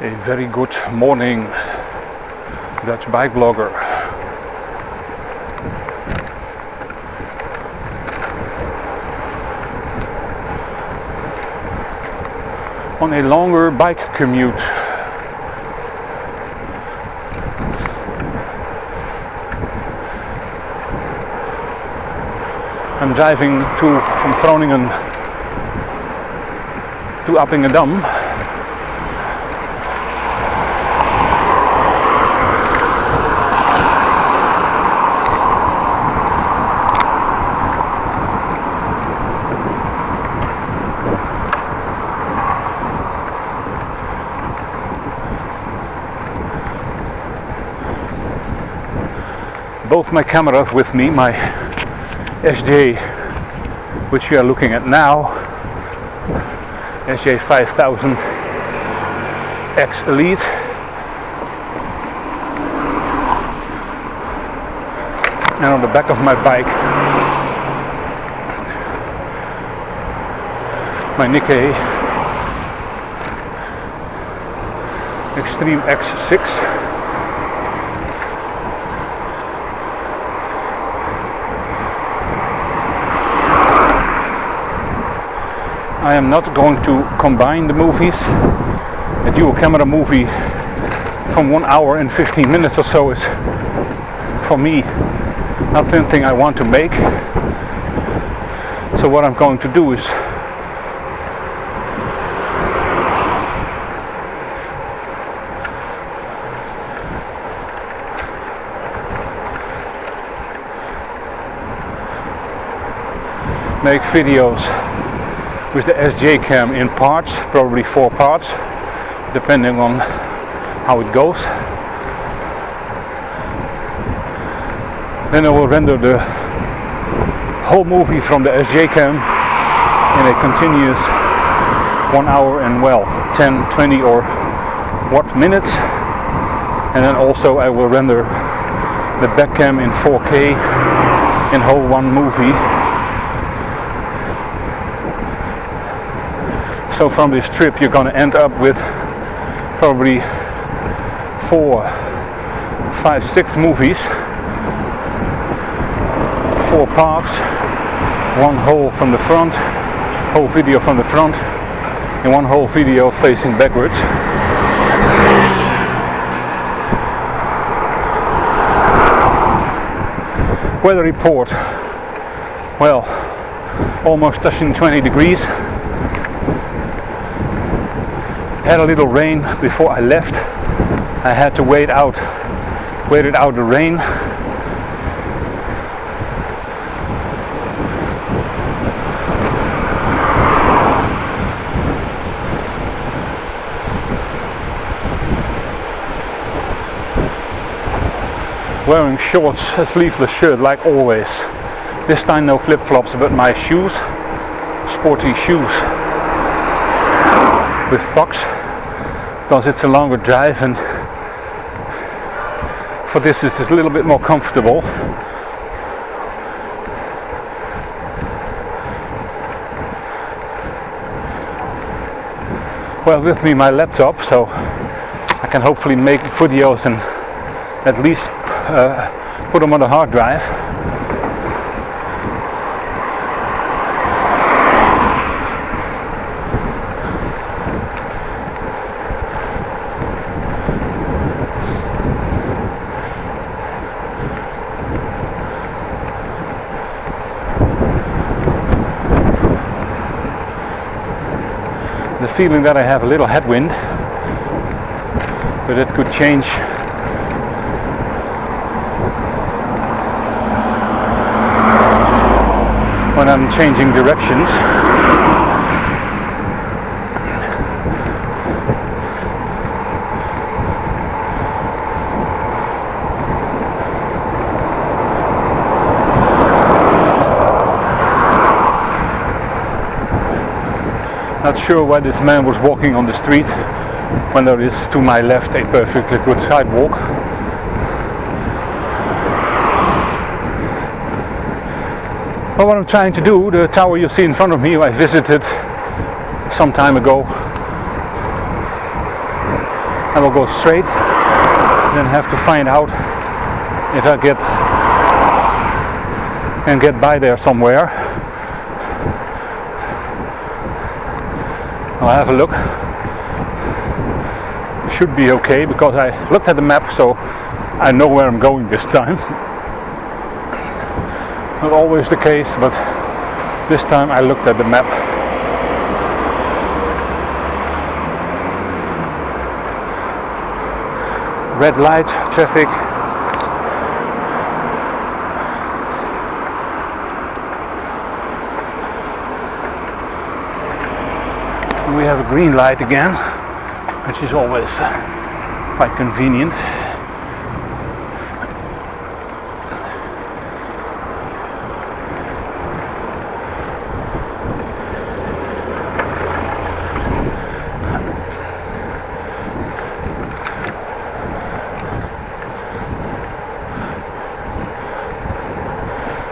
A very good morning, Dutch bike blogger. On a longer bike commute. I'm driving from Groningen to Appingedam. Both my cameras with me, my SJ, which you are looking at now, SJ 5000 X Elite, and on the back of my bike, my Nikkei Extreme X6. I am not going to combine the movies. A dual camera movie from 1 hour and 15 minutes or so is, for me, not something I want to make. So what I'm going to do is make videos with the SJ cam in parts, probably 4 parts, depending on how it goes. Then I will render the whole movie from the SJ cam in a continuous 1 hour and 10, 20 or what minutes. And then also I will render the back cam in 4K in whole one movie. So from this trip you're going to end up with probably 4, 5, 6 movies, 4 parts, one whole from the front, whole video from the front, and one whole video facing backwards. Weather report, well, almost touching 20 degrees. Had a little rain before I left. I had to waited out the rain. Wearing shorts, a sleeveless shirt like always. This time no flip-flops, but my shoes, sporty shoes with socks, because it's a longer drive and for this it's a little bit more comfortable. Well, with me my laptop, so I can hopefully make videos and at least put them on the hard drive. The feeling that I have a little headwind, but it could change when I'm changing directions. Not sure why this man was walking on the street when there is to my left a perfectly good sidewalk. Well, what I'm trying to do, the tower you see in front of me, I visited some time ago. I will go straight, then have to find out if I can get by there somewhere. I'll have a look. Should be okay because I looked at the map, so I know where I'm going this time. Not always the case, but this time I looked at the map. Red light, traffic. And we have a green light again, which is always quite convenient.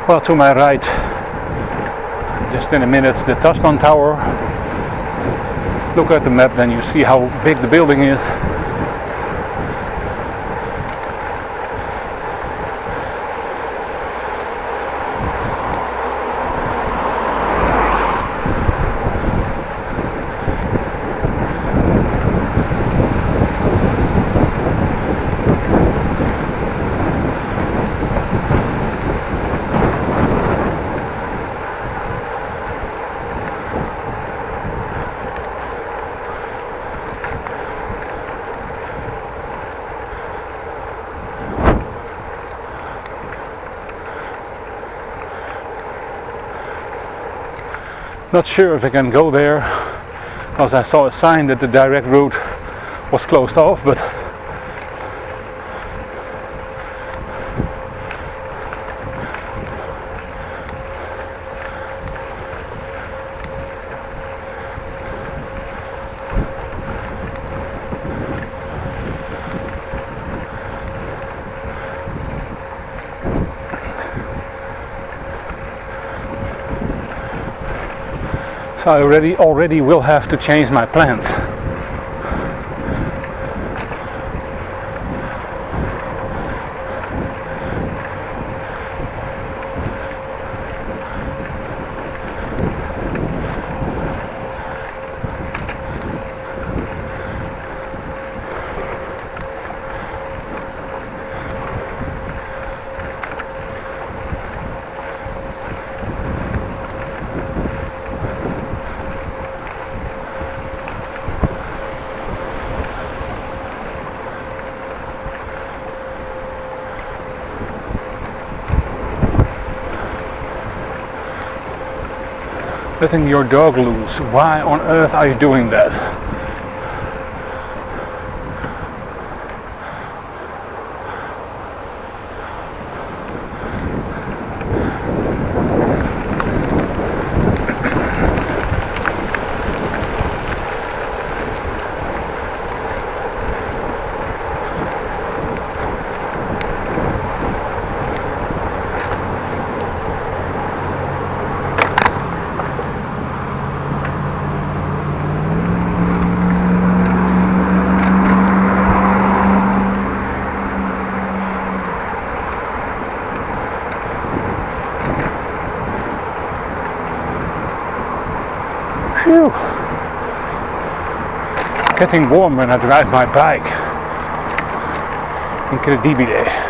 Well, to my right, just in a minute, the Tasman Tower. Look at the map, then you see how big the building is. Not sure if I can go there, because I saw a sign that the direct route was closed off, but so I already will have to change my plans. Letting your dog loose. Why on earth are you doing that? Phew. Getting warm when I drive my bike. Incredibile.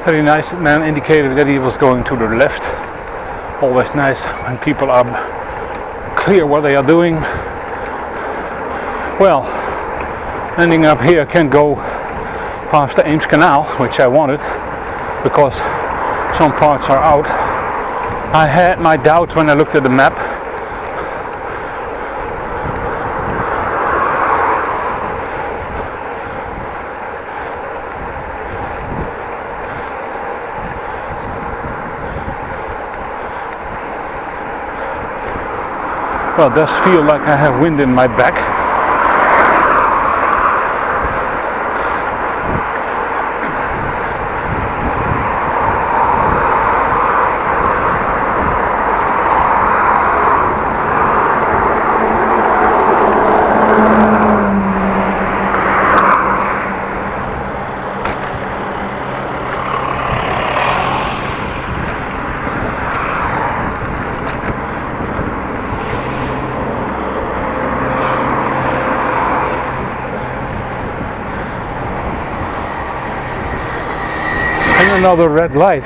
Very nice man indicated that he was going to the left. Always nice when people are clear what they are doing. Well, ending up here, I can't go past the Ames Canal, which I wanted, because some parts are out. I had my doubts when I looked at the map. Well, it does feel like I have wind in my back. Another red light.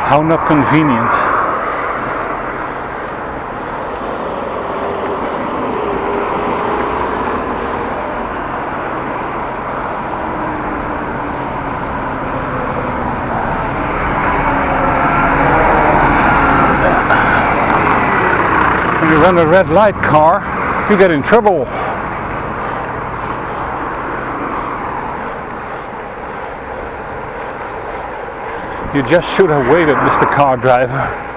How not convenient. When you run a red light car, you get in trouble. You just should have waited, Mr. Car Driver.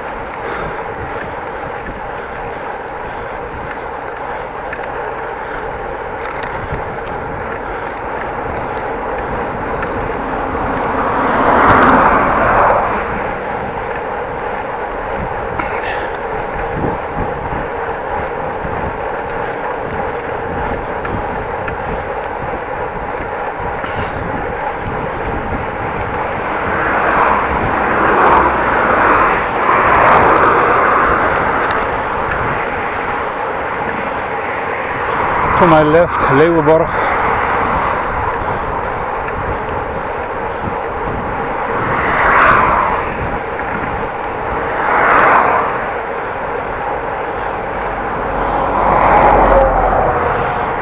To my left, Leeuwenborg.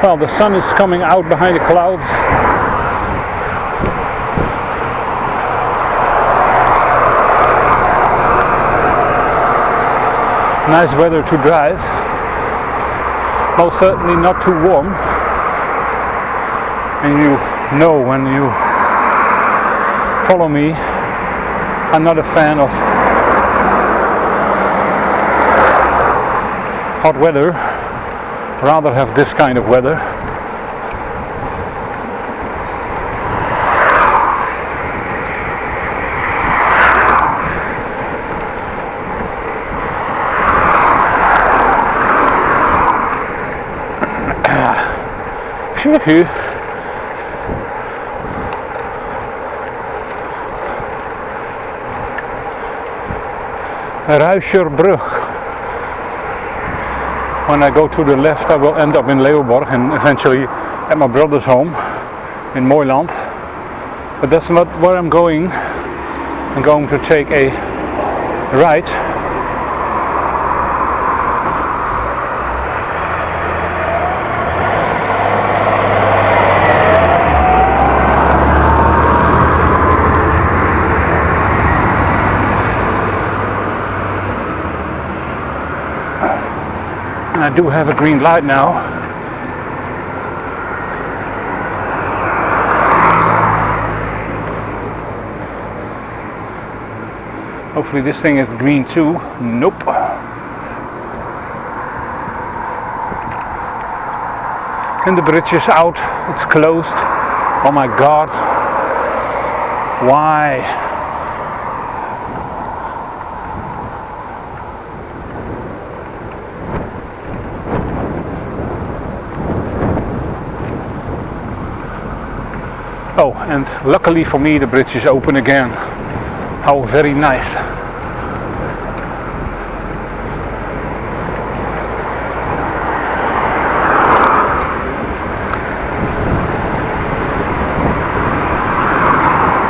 Well, the sun is coming out behind the clouds. Nice weather to drive. Most certainly not too warm, and you know when you follow me, I'm not a fan of hot weather, rather have this kind of weather. Ruischerbrug. When I go to the left, I will end up in Leeuwenborg and eventually at my brother's home in Mooiland. But that's not where I'm going. I'm going to take a right. I do have a green light now. Hopefully this thing is green too. Nope. And the bridge is out. It's closed. Oh my god. Why? Oh, and luckily for me the bridge is open again. How very nice.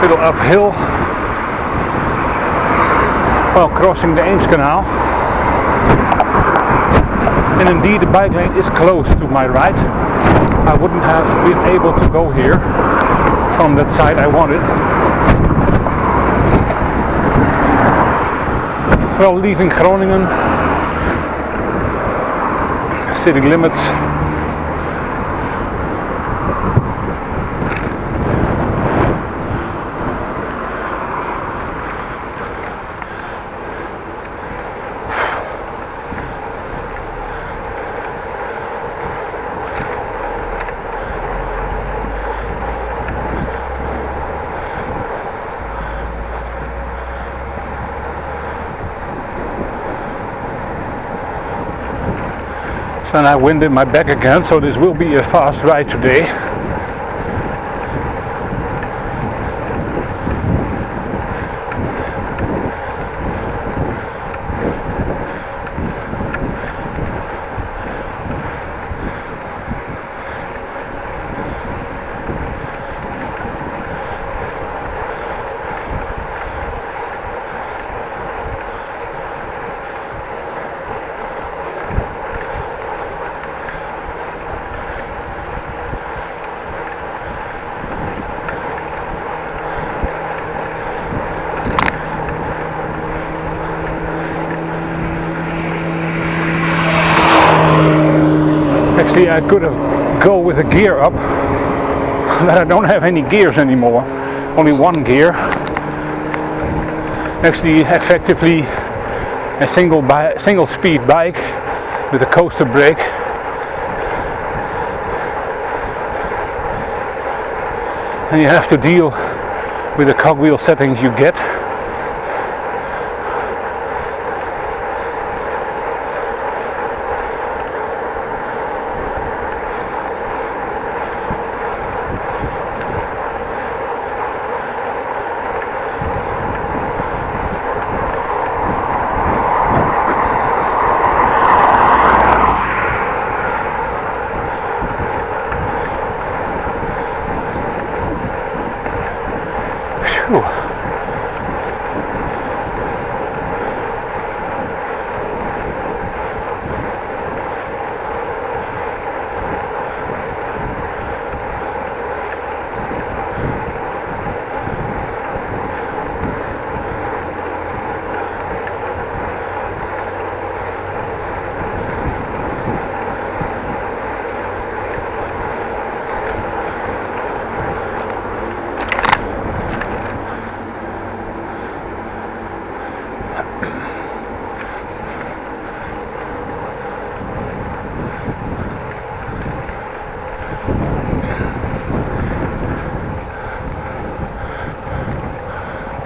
Little uphill. Well, crossing the Ames Canal. And indeed the bike lane is close to my right. I wouldn't have been able to go here from that side I wanted. Well, leaving Groningen, city limits. And I winded my back again, so this will be a fast ride today. Actually, I could have go with a gear up, but I don't have any gears anymore. Only one gear. Actually, effectively a single speed bike with a coaster brake. And you have to deal with the cogwheel settings you get.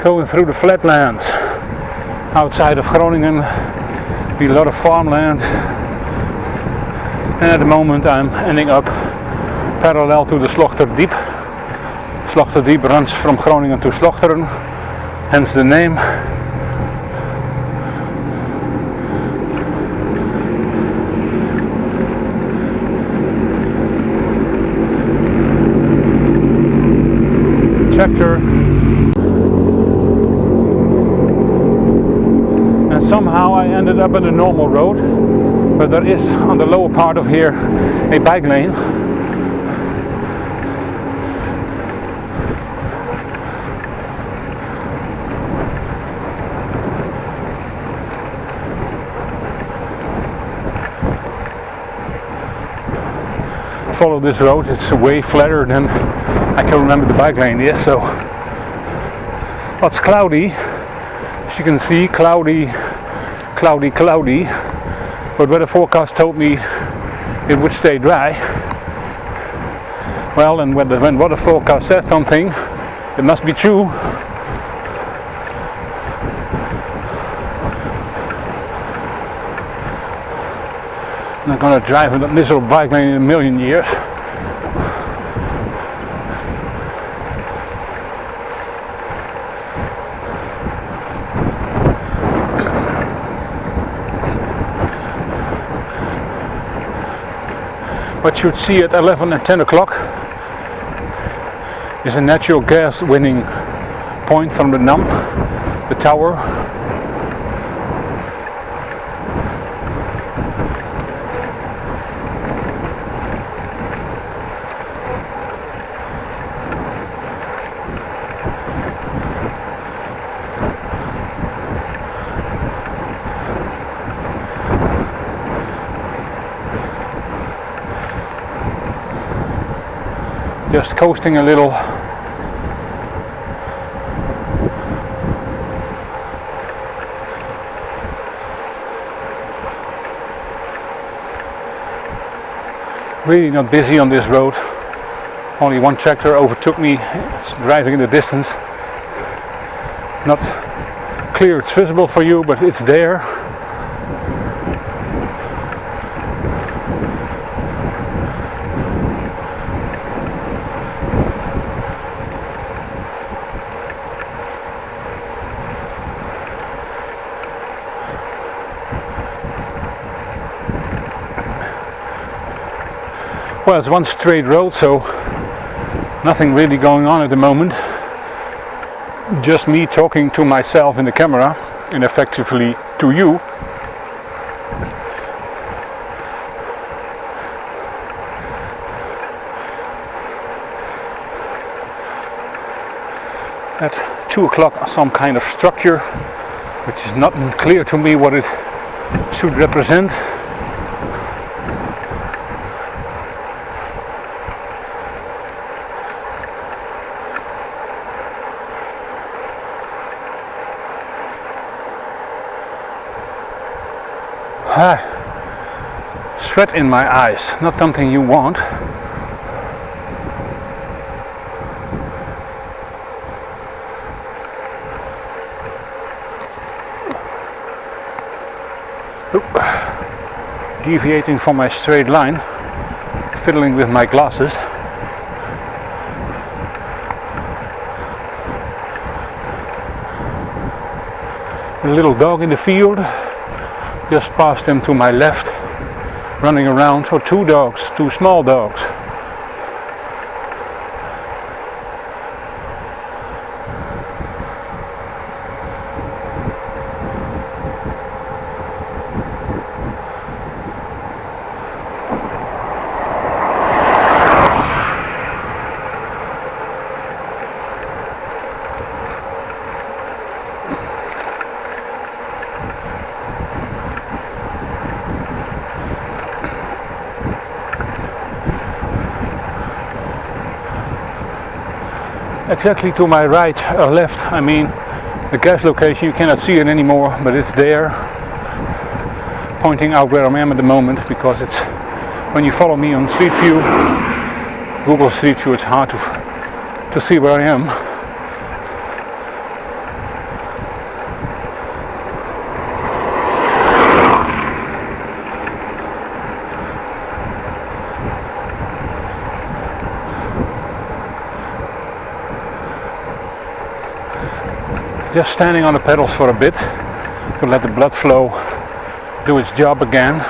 Going through the flatlands outside of Groningen, be a lot of farmland, and at the moment I'm ending up parallel to the Slochterdiep. Slochterdiep runs from Groningen to Slochteren, hence the name. Tractor. Somehow I ended up in a normal road, but there is on the lower part of here a bike lane. Follow this road, it's way flatter than I can remember the bike lane is, so well, it's cloudy, as you can see, cloudy, but weather forecast told me it would stay dry. Well, and when weather forecast says something, it must be true. I'm not gonna drive in that miserable bike lane in a million years. What you'd see at 11 and 10 o'clock is a natural gas winning point from the NAM, the tower. just coasting a little. Really not busy on this road. Only one tractor overtook me, it's driving in the distance. Not clear it's visible for you, but it's there. Well, it's one straight road, so nothing really going on at the moment. Just me talking to myself in the camera and effectively to you. At 2 o'clock, some kind of structure, which is not clear to me what it should represent. Sweat in my eyes, not something you want. Oop. Deviating from my straight line, fiddling with my glasses. A little dog in the field. Just past them to my left, running around. So 2 dogs, 2 small dogs. Exactly to my right or left, I mean the gas location, you cannot see it anymore, but it's there, pointing out where I am at the moment, because it's, when you follow me on Street View, Google Street View, it's hard to see where I am. Just standing on the pedals for a bit to let the blood flow do its job again.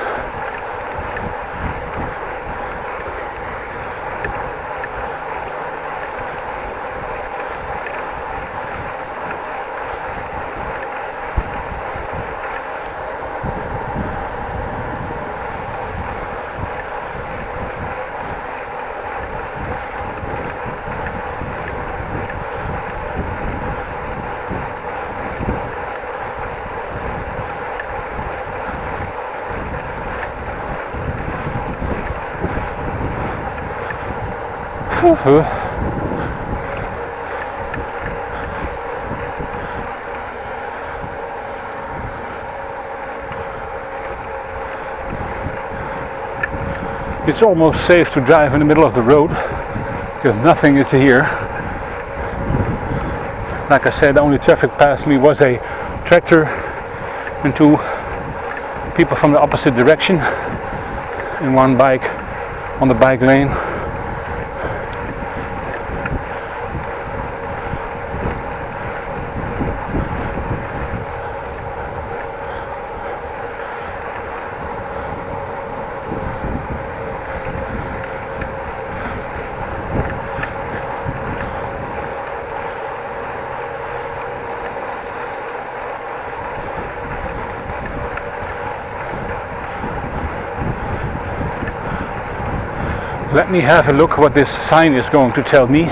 It's almost safe to drive in the middle of the road because nothing is here. Like I said, the only traffic past me was a tractor and 2 people from the opposite direction and 1 bike on the bike lane. Let me have a look what this sign is going to tell me.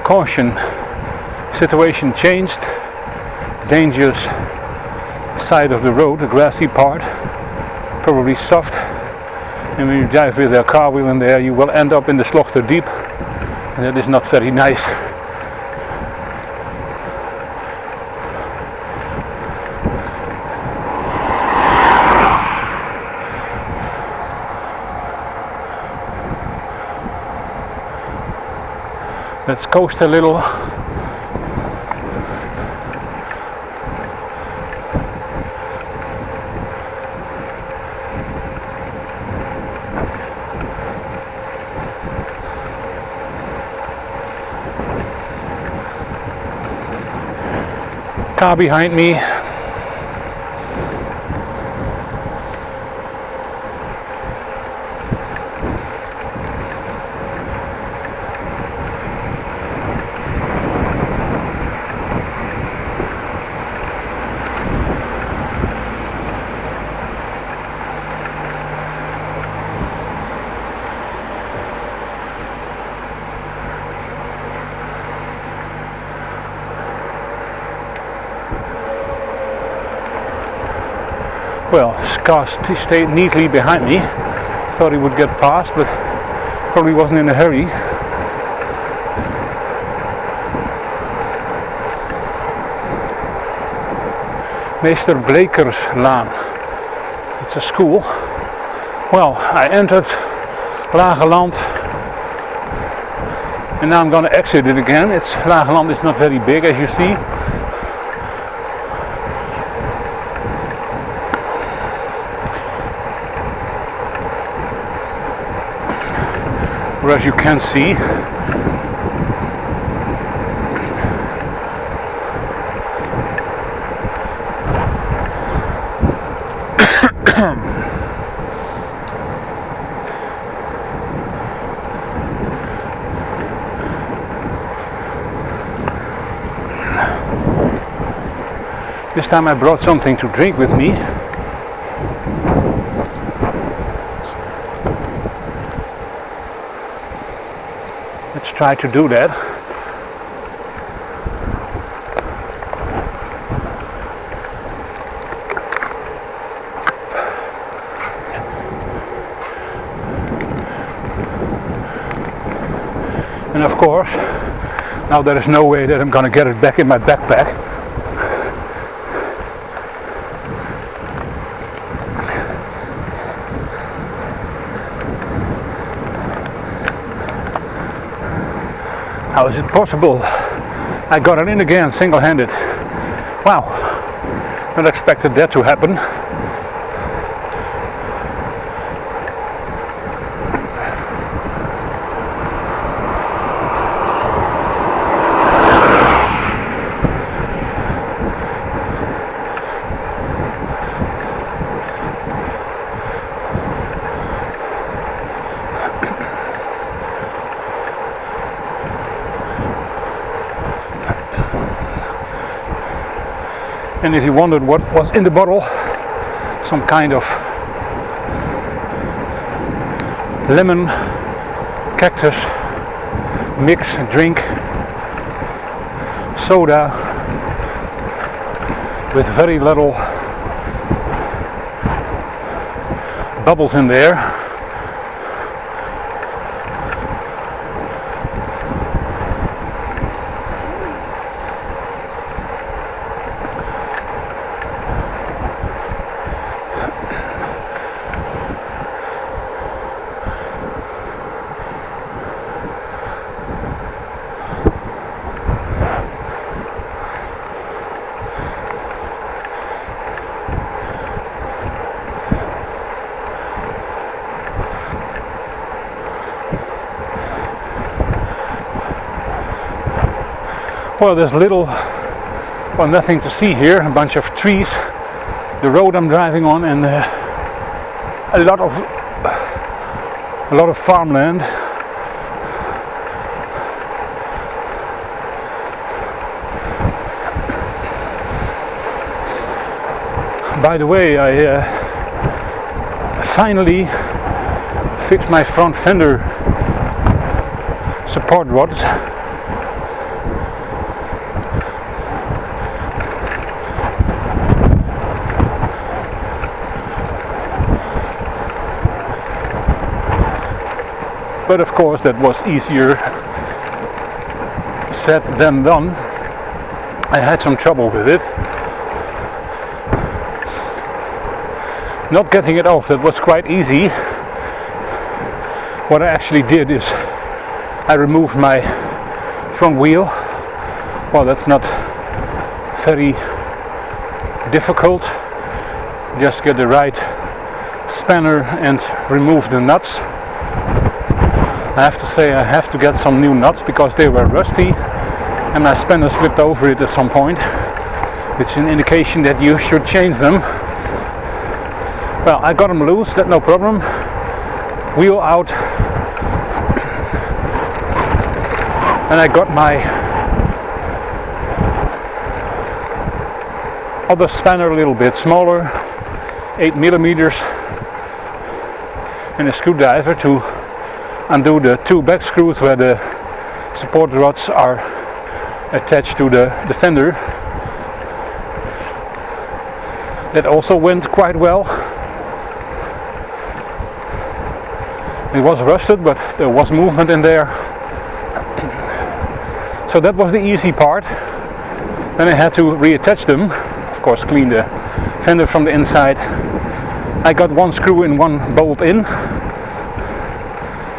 Caution, situation changed, dangerous side of the road, the grassy part. probably soft, and when you drive with a car wheel in there you will end up in the Slochter Deep, and that is not very nice. Let's coast a little. Car behind me. Well, this car stayed neatly behind me. Thought he would get past, but probably wasn't in a hurry. Meester Blekerslaan. It's a school. Well, I entered Lageland and now I'm going to exit it again. Lageland is not very big, as you see. As you can see, this time I brought something to drink with me. Let's try to do that. And of course, now there is no way that I'm going to get it back in my backpack. How is it possible? I got it in again, single-handed. Wow, not expected that to happen. And if you wondered what was in the bottle, some kind of lemon cactus mix drink, soda with very little bubbles in there. Well, there's little or nothing to see here. A bunch of trees, the road I'm driving on, and a lot of farmland. By the way, I finally fixed my front fender support rods. But of course that was easier said than done. I had some trouble with it. Not getting it off, that was quite easy. What I actually did is I removed my front wheel. Well, that's not very difficult. Just get the right spanner and remove the nuts. I have to say I have to get some new nuts because they were rusty and my spanner slipped over it at some point, which is an indication that you should change them. Well, I got them loose, that's no problem. Wheel out, and I got my other spanner a little bit smaller, 8mm, and a screwdriver to undo the two back screws where the support rods are attached to the fender. That also went quite well. It was rusted, but there was movement in there. So that was the easy part. Then I had to reattach them. Of course, clean the fender from the inside. I got one screw in, one bolt in.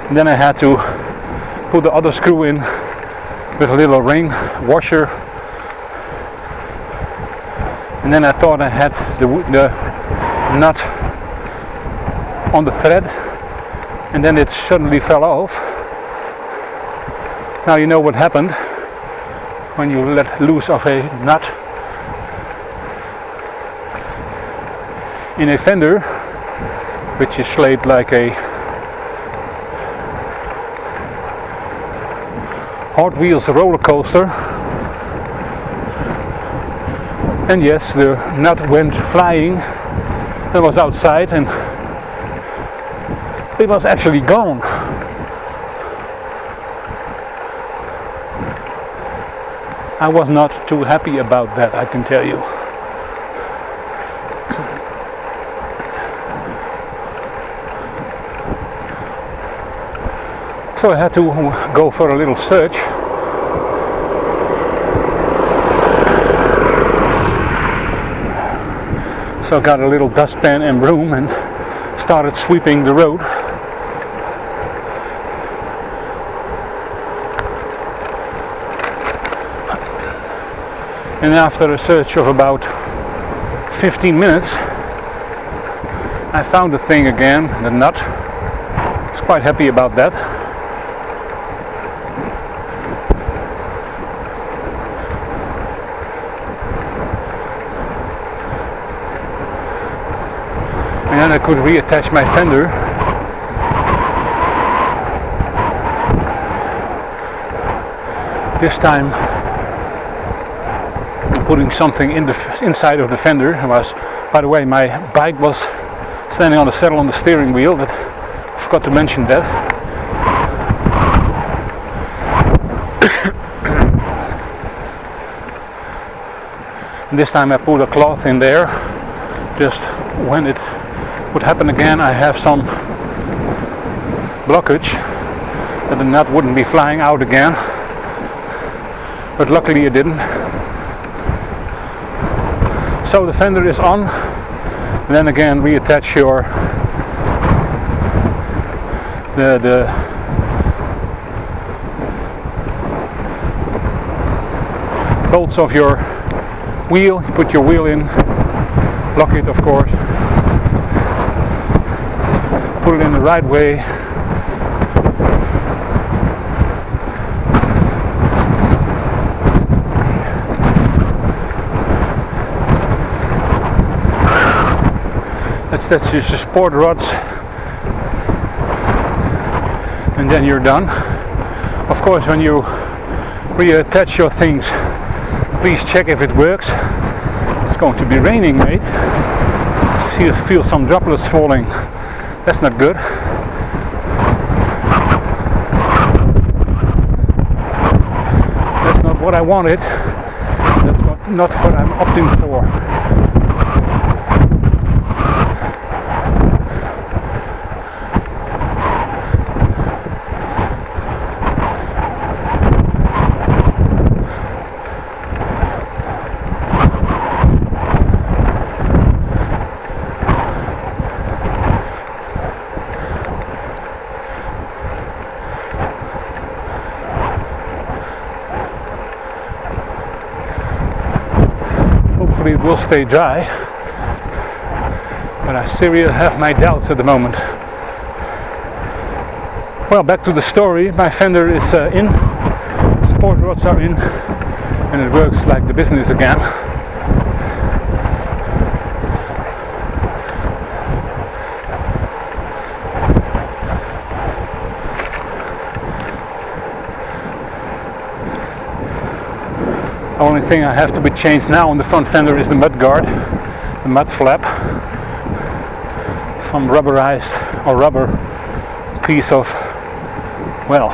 And then I had to put the other screw in with a little ring washer. And then I thought I had the nut on the thread. And then it suddenly fell off. Now you know what happened when you let loose of a nut in a fender, which is shaped like a Hot Wheels roller coaster. And yes, the nut went flying. It was outside and it was actually gone. I was not too happy about that, I can tell you. So I had to go for a little search. So I got a little dustpan and broom and started sweeping the road. And after a search of about 15 minutes, I found the thing again, the nut. I was quite happy about that. And then I could reattach my fender. This time putting something in the inside of the fender. It was, by the way, my bike was standing on the saddle on the steering wheel. That I forgot to mention that. And this time I put a cloth in there, just when it would happen again. I have some blockage that the nut wouldn't be flying out again, but luckily it didn't. So the fender is on. And then again reattach your the bolts of your wheel. You put your wheel in, lock it of course, put it in the right way. That's your support rods, and then you're done. Of course, when you reattach your things, please check if it works. It's going to be raining, mate. Feel some droplets falling. That's not good. That's not what I wanted. That's not what I'm opting for. will stay dry, but I seriously have my doubts at the moment. Well, back to the story. My fender is in, support rods are in, and it works like the business again. The only thing I have to be changed now on the front fender is the mud guard, the mud flap, from rubberized or rubber piece of, well,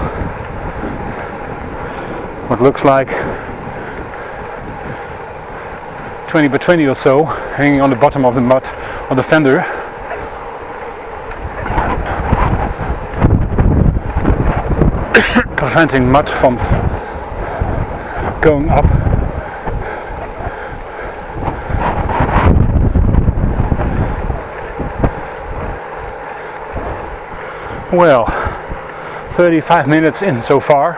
what looks like 20 by 20 or so, hanging on the bottom of the mud of the fender. Preventing mud from going up. Well, 35 minutes in so far.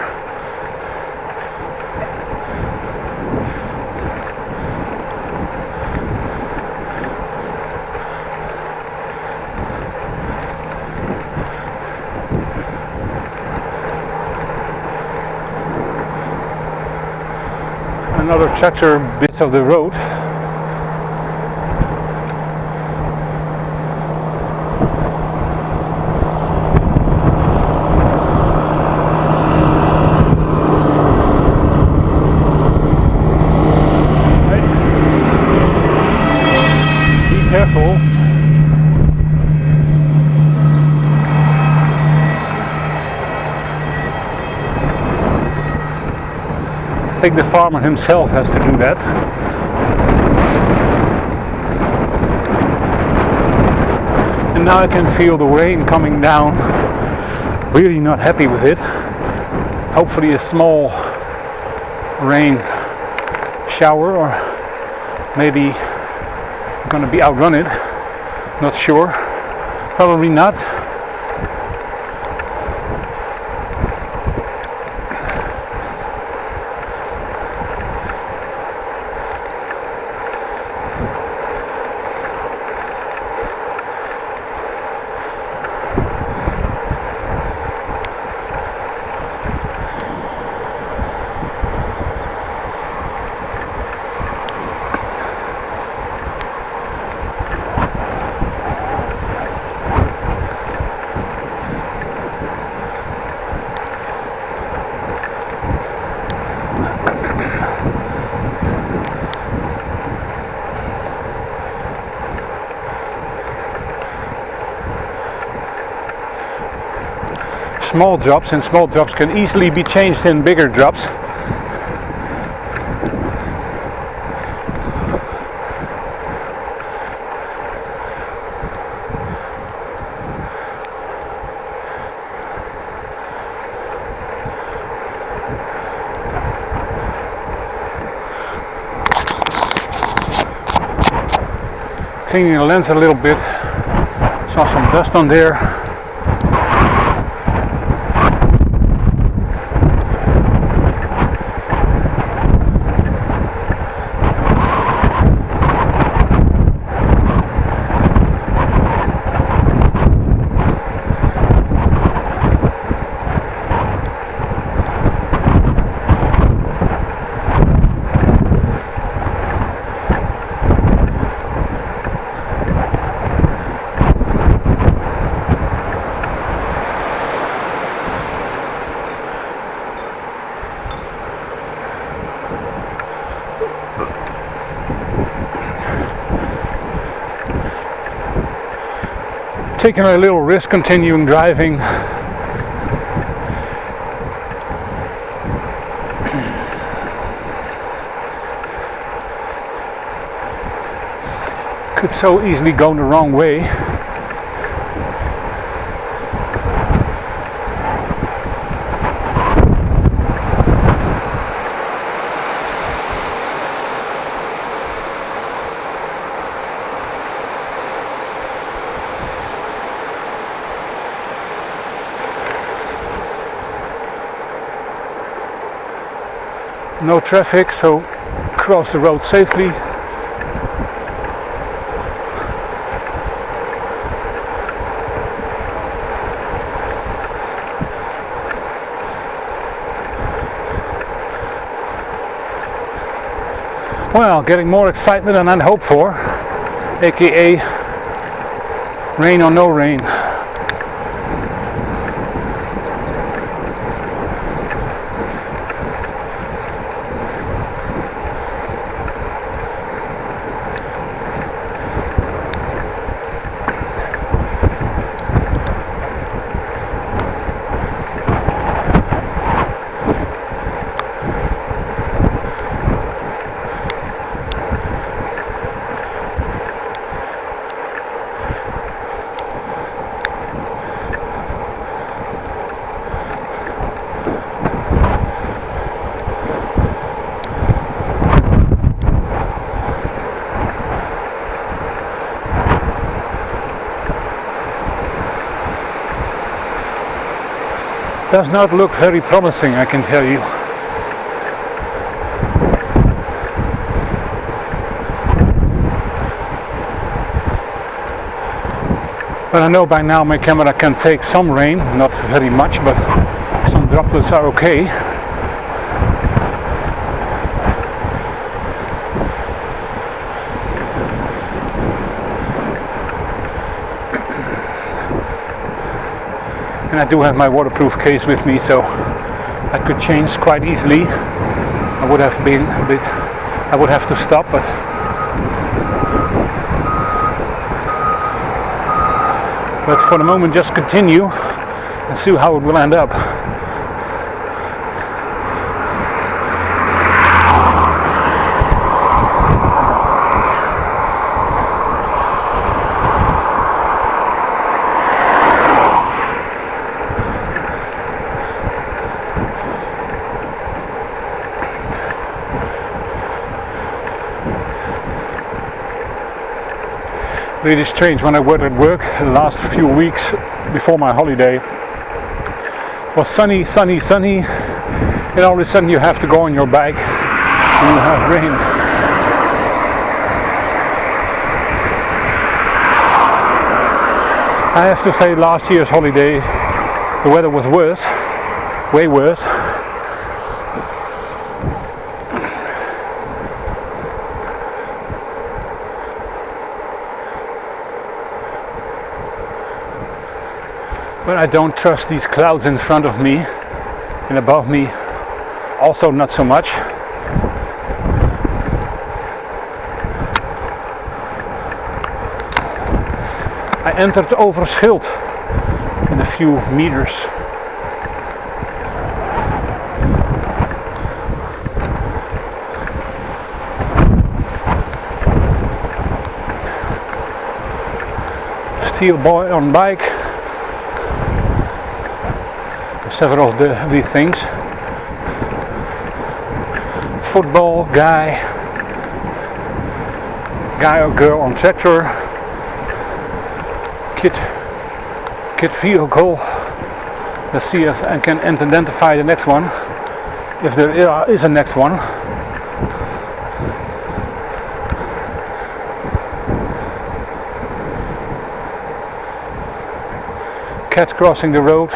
Another tractor bits of the road. Careful. I think the farmer himself has to do that. And now I can feel the rain coming down. Really not happy with it. Hopefully a small rain shower, or maybe going to be outrun it, not sure, probably not. Small drops, and small drops can easily be changed in bigger drops. Cleaning the lens a little bit, saw some dust on there. Taking a little risk continuing driving. Could so easily go the wrong way. No traffic, so cross the road safely. Well, getting more excitement than I'd hoped for, aka rain or no rain. Does not look very promising, I can tell you. But I know by now my camera can take some rain, not very much, but some droplets are okay. And I do have my waterproof case with me, so I could change quite easily. I would have to stop, but for the moment just continue and see how it will end up. Really strange. When I worked at work the last few weeks before my holiday, it was sunny, and all of a sudden you have to go on your bike and you have rain. I have to say, last year's holiday the weather was worse, way worse. But I don't trust these clouds in front of me and above me, also not so much. I entered Overschild in a few meters. Steel boy on bike. Several of these things. Football guy or girl on tractor. Kid vehicle. Let's see if I can identify the next one, if there is a next one. Cats crossing the road.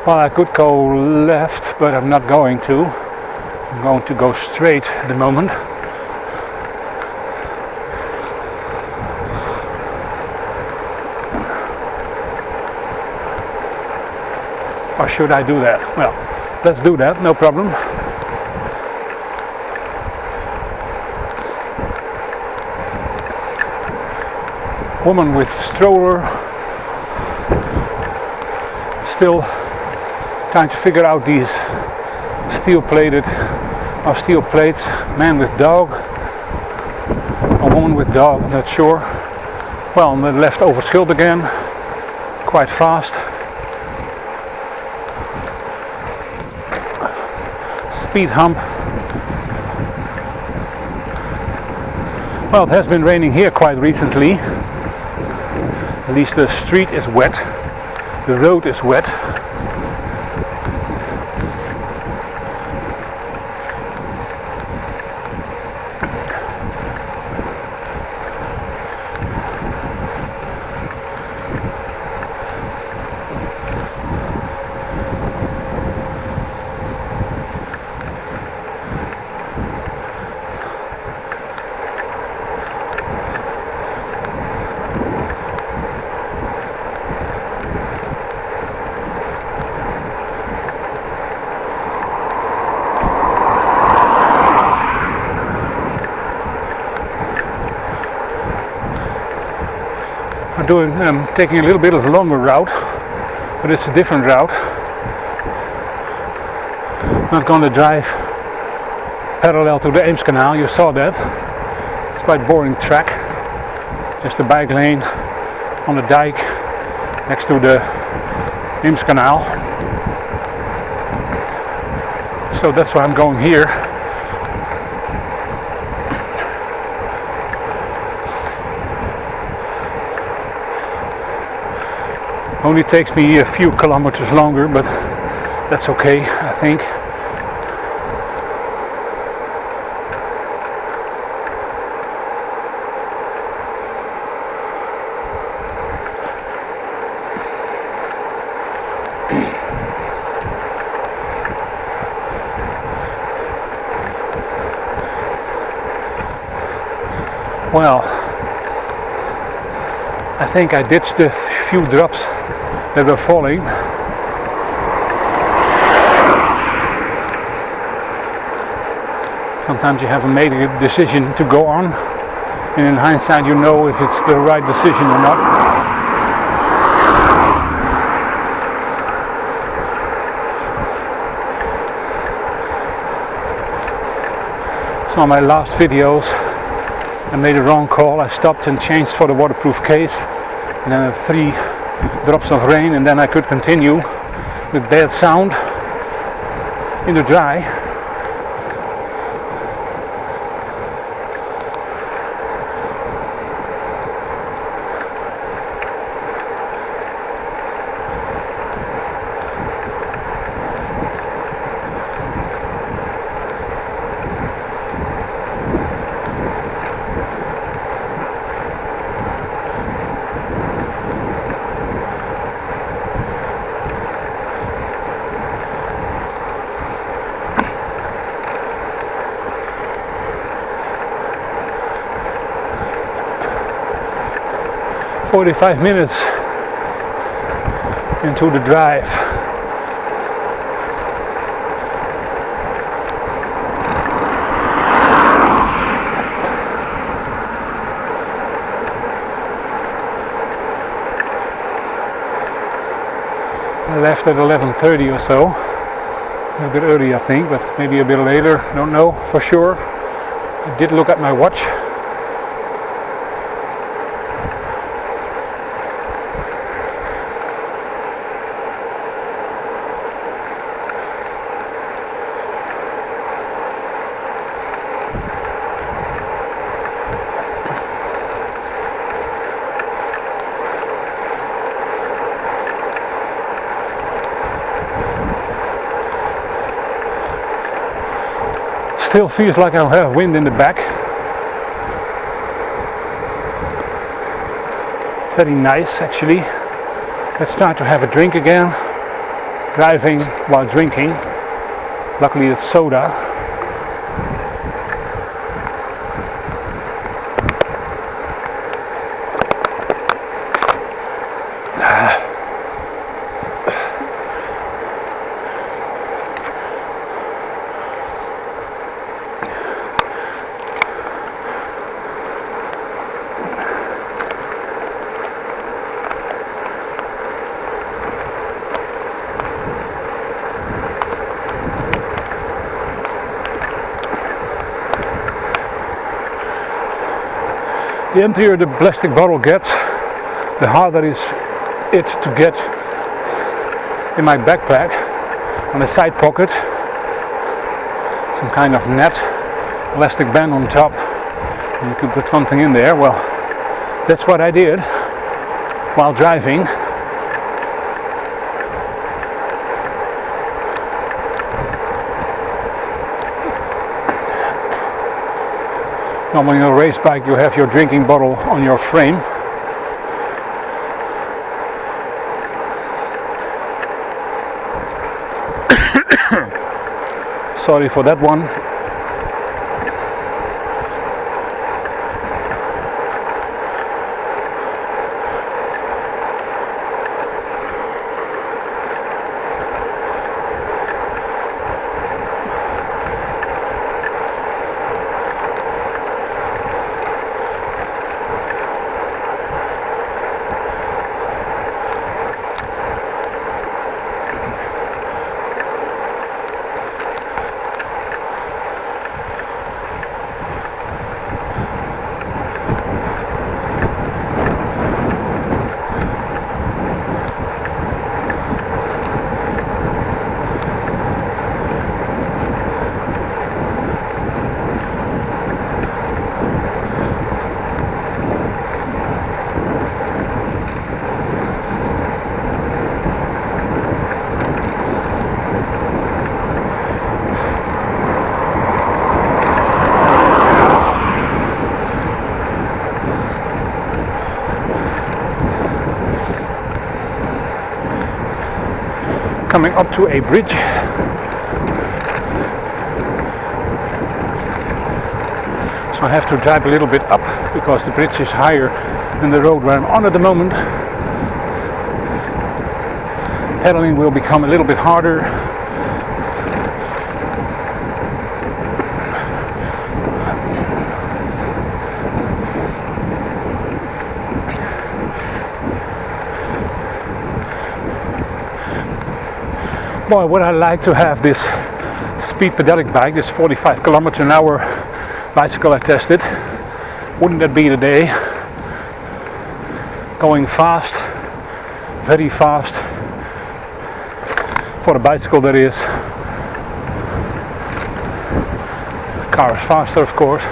Well, I could go left, but I'm not going to. I'm going to go straight at the moment. Or should I do that? Well, let's do that, no problem. Woman with stroller. Still trying to figure out these steel plates. Man with dog, a woman with dog, not sure. Well, on the left Overschild again, quite fast. Speed hump. Well, it has been raining here quite recently. At least the street is wet, the road is wet. taking a little bit of a longer route, but it's a different route. Not going to drive parallel to the Eems Canal, you saw that. It's quite boring track. Just a bike lane on the dike next to the Eems Canal. So that's why I'm going here. Only takes me a few kilometers longer, but that's okay, I think. Well, I think I ditched the few drops that were falling. Sometimes you haven't made a decision to go on, and in hindsight you know if it's the right decision or not. Some of my last videos I made a wrong call. I stopped and changed for the waterproof case, and then 3 drops of rain, and then I could continue with bad sound in the dry. "45 minutes into the drive. I left at 11:30 or so, a bit early I think, but maybe a bit later, don't know for sure. I did look at my watch. Still feels like I'll have wind in the back. Very nice actually. Let's start to have a drink again. Driving while drinking. Luckily it's soda. The emptier the plastic bottle gets, the harder is it to get in my backpack. On the side pocket, some kind of net, elastic band on top, and you could put something in there. Well, that's what I did while driving. Normally on a race bike you have your drinking bottle on your frame. Sorry for that one. coming up to a bridge. So I have to drive a little bit up because the bridge is higher than the road where I'm on at the moment. Pedaling will become a little bit harder. Boy, would I like to have this speed pedelec bike, this 45 kilometers an hour bicycle I tested. Wouldn't that be the day? Going fast, very fast, for a bicycle that is. Car is faster, of course,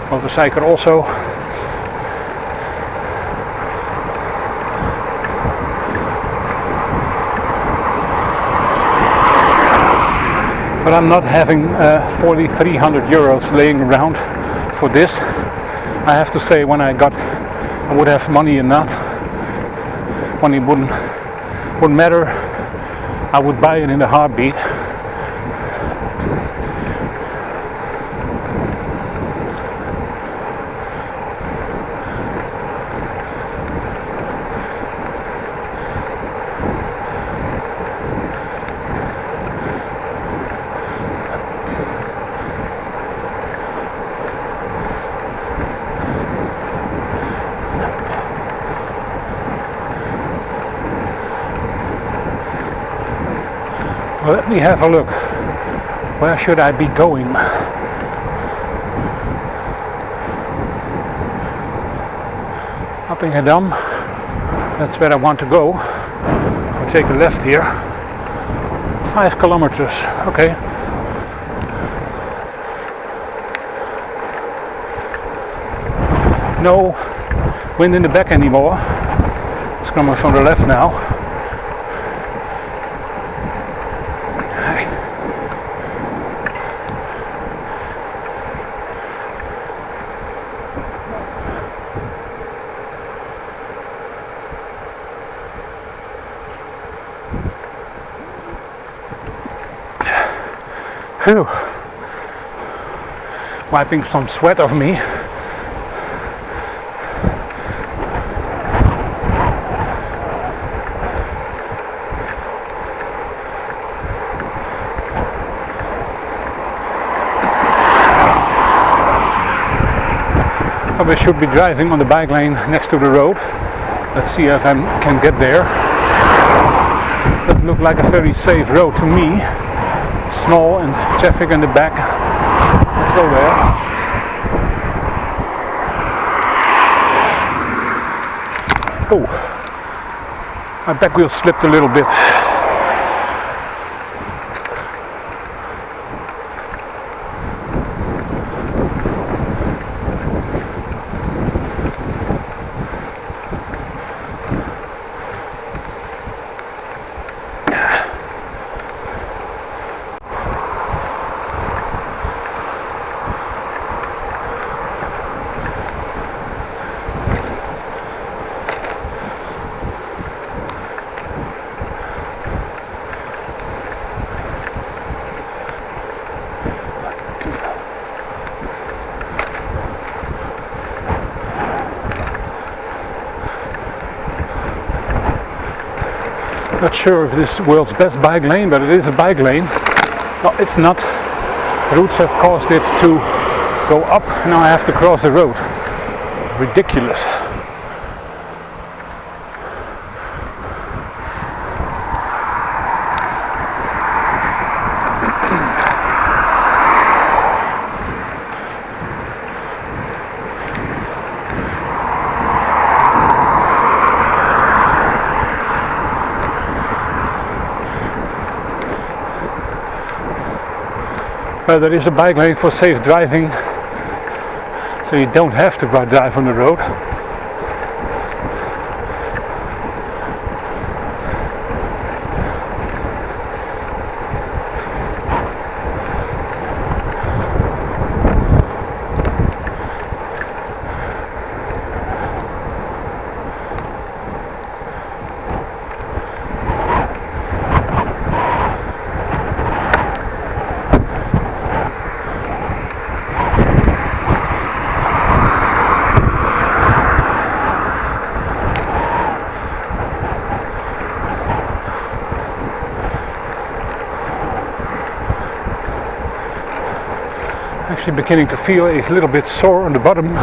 motorcycle also. But I'm not having 4,300 euros laying around for this. I have to say, when I would have money enough, money wouldn't matter, I would buy it in a heartbeat. Well, let me have a look. Where should I be going? Appingedam. That's where I want to go. I'll take a left here. 5 kilometers. Okay. No wind in the back anymore. It's coming from the left now. Phew. Wiping some sweat off me. Probably should be driving on the bike lane next to the road. Let's see if I can get there. Doesn't look like a very safe road to me. Small and traffic in the back. Let's go there. Oh, my back wheel slipped a little bit. Not sure if this is the world's best bike lane, but it is a bike lane. No, it's not. Routes have caused it to go up. Now I have to cross the road. Ridiculous. Well, there is a bike lane for safe driving, so you don't have to drive on the road. Actually beginning to feel a little bit sore on the bottom.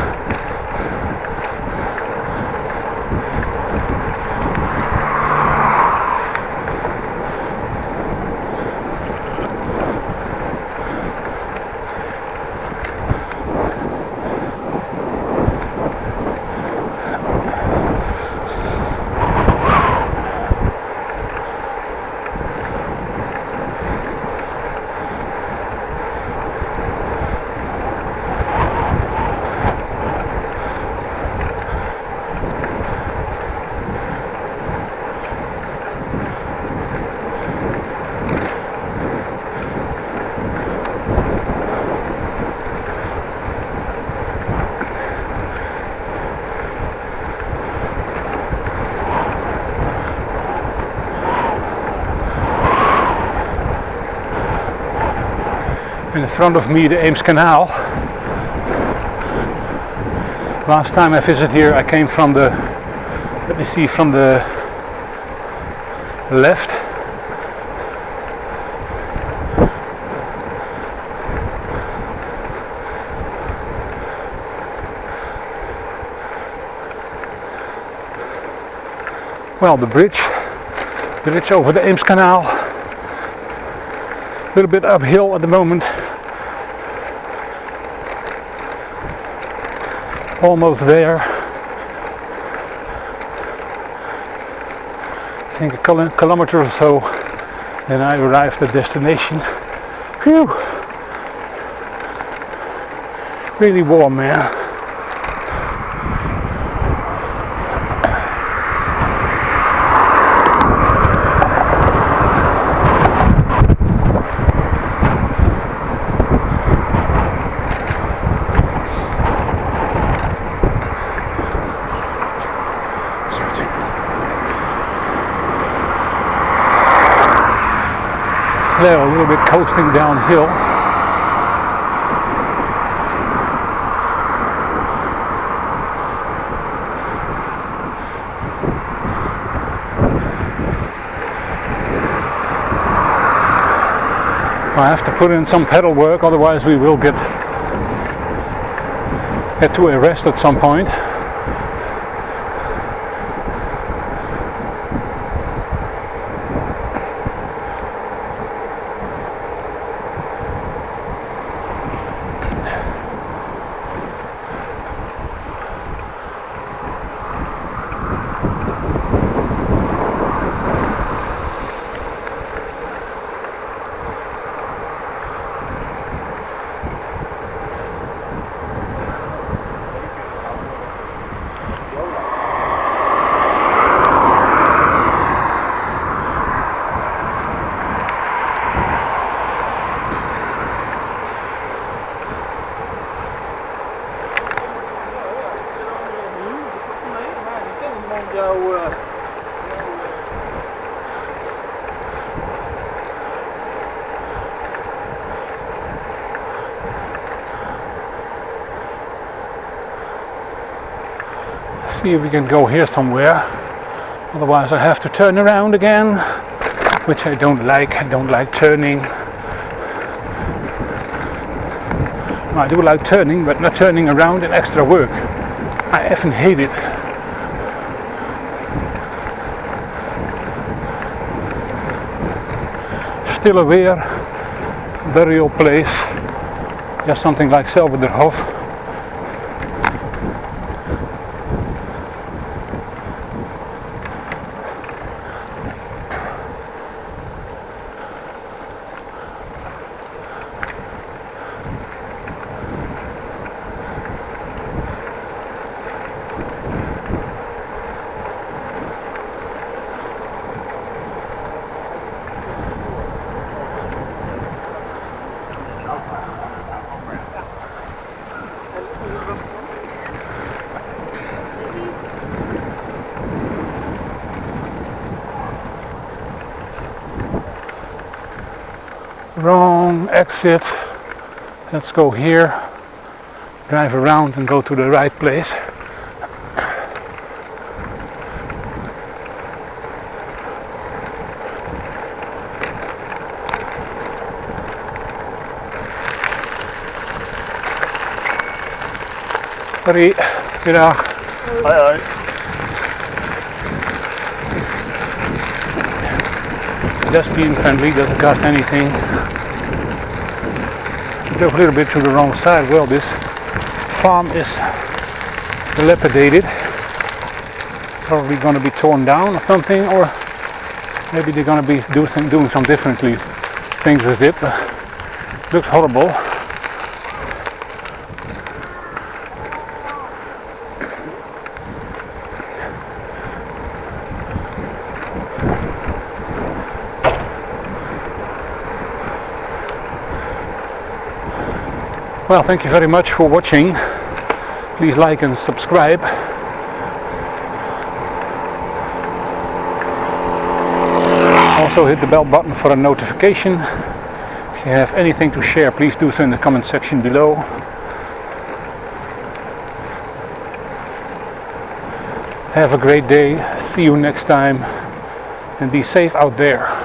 In front of me, the Eems Canal. Last time I visited here, I came from the, let me see, from the left. Well, the bridge over the Eems Canal. A little bit uphill at the moment. Almost there. I think a kilometer or so, then I arrived at destination. Phew! Really warm, man. There, a little bit coasting downhill. I have to put in some pedal work, otherwise we will get to a rest at some point. See if we can go here somewhere. Otherwise I have to turn around again, which I don't like. I don't like turning. I do like turning, but not turning around is extra work. I effing hate it. Still aware, burial place, just something like Zelverderhof. Wrong exit. Let's go here, drive around and go to the right place. Sorry, goedendag. Hoi hoi. Just being friendly doesn't cost anything. Drove a little bit to the wrong side. Well, this farm is dilapidated. Probably going to be torn down or something, or maybe they're going to be doing some differently things with it. But looks horrible. Well, thank you very much for watching. Please like and subscribe. Also hit the bell button for a notification. If you have anything to share, please do so in the comment section below. Have a great day. See you next time. And be safe out there.